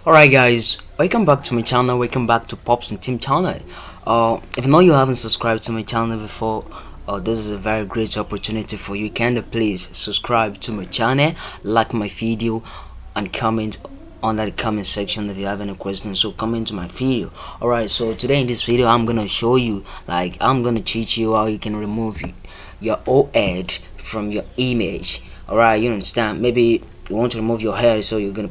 Alright guys, welcome back to my channel, welcome back to Pops and Team channel. If you know you haven't subscribed to my channel before, this is a very great opportunity for you. Can you please subscribe to my channel, like my video, and comment under the comment section if you have any questions. So comment to my video. Alright, so today in this video I'm gonna show you, I'm gonna teach you how you can remove your old head from your image. Alright, you understand? Maybe you want to remove your hair, so you can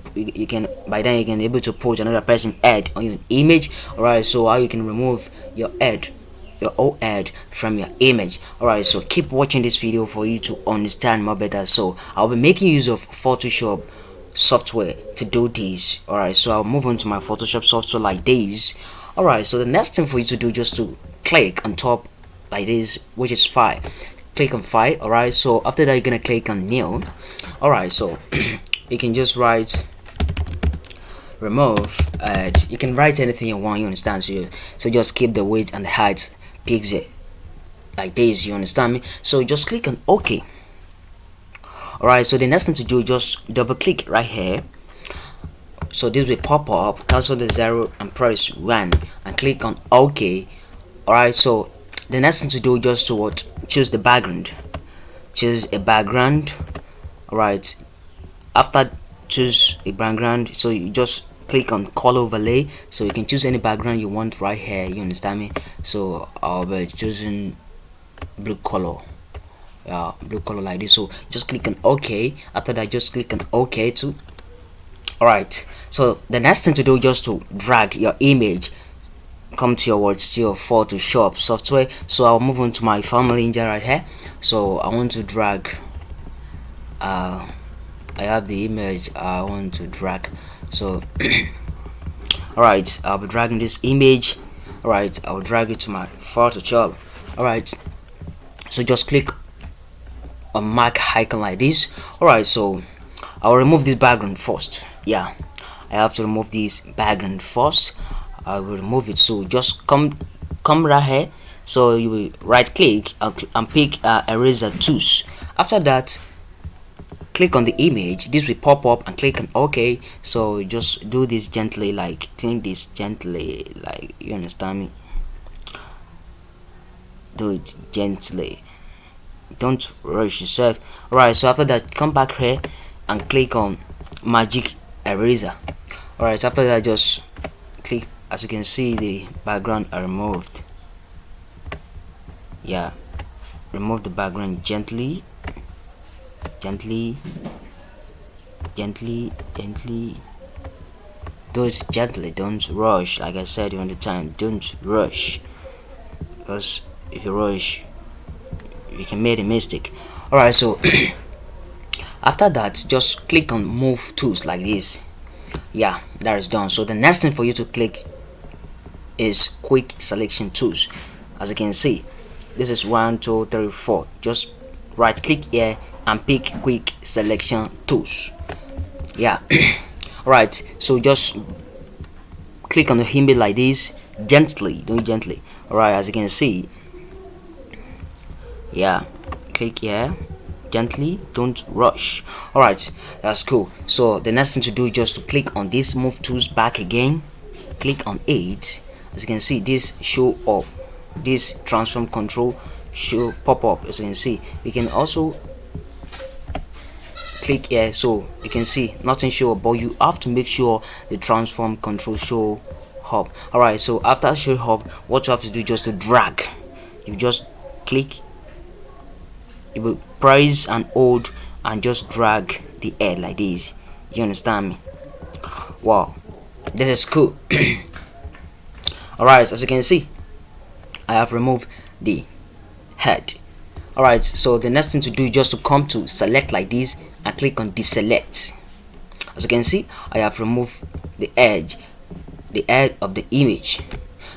by then you can able to put another person's head on your image. Alright, so how you can remove your old head from your image. Alright, so keep watching this video for you to understand more better. So I'll be making use of Photoshop software to do this. Alright, so I'll move on to my Photoshop software like this. Alright, so the next thing for you to do, just to click on top like this, which is file. Click on file. Alright, so after that you're gonna click on new. Alright, so you can just write remove, and you can write anything you want, you understand? So just keep the width and the height pixel like this, you understand me? So just click on OK. Alright, so the next thing to do, just double click right here. So this will pop up, cancel the 0 and press 1 and click on OK. Alright, so the next thing to do, just to choose the background. Choose a background. Alright, after choose a background, so you just click on color overlay, so you can choose any background you want right here, you understand me? So I'll be choosing blue color. Blue color like this. So just click on OK. After that, just click on OK too. Alright, so the next thing to do, just to drag your image, come to your Photoshop software. So I'll move on to my family engine right here. So I want to drag I have the image I want to drag. So alright, I'll be dragging this image. Alright, I'll drag it to my Photoshop. Alright, so just click on mark icon like this. Alright, so I'll remove this background first. I have to remove this background first. I will remove it. So just come right here. So you will right click and pick eraser tools. After that, click on the image. This will pop up and click on OK. So just do this gently, like clean this gently, like, you understand me? Do it gently, don't rush yourself. Alright, so after that, come back here and click on magic eraser. Alright, so after that, just click. As you can see, the background are removed. Remove the background gently, gently. Do it gently, don't rush. Like I said all the time, don't rush, because if you rush you can make a mistake. Alright, so after that, just click on move tools like this. That is done. So the next thing for you to click is quick selection tools. As you can see, this is 1 2 3 4. Just right click here and pick quick selection tools. Alright, so just click on the image like this, gently, do it gently. Alright, as you can see, click here gently, don't rush. Alright, that's cool. So the next thing to do is just to click on this move tools back again, click on it. As you can see, this show up, this transform control show pop up. As you can see, you can also click here, so you can see nothing show up, but you have to make sure the transform control show up. Alright, so after show up, what you have to do is just to drag. You just click, you will press and hold and just drag the head like this, you understand me? Wow, this is cool. Alright, as you can see, I have removed the head. Alright, so the next thing to do is just to come to select like this and click on deselect. As you can see, I have removed the head of the image.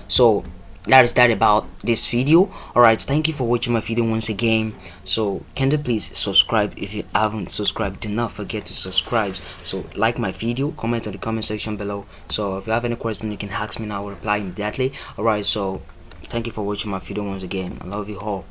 So that is that about this video. Alright, thank you for watching my video once again. So can you please subscribe if you haven't subscribed? Do not forget to subscribe. So like my video, comment on the comment section below. So if you have any question, you can ask me and I will reply immediately. Alright, so thank you for watching my video once again. I love you all.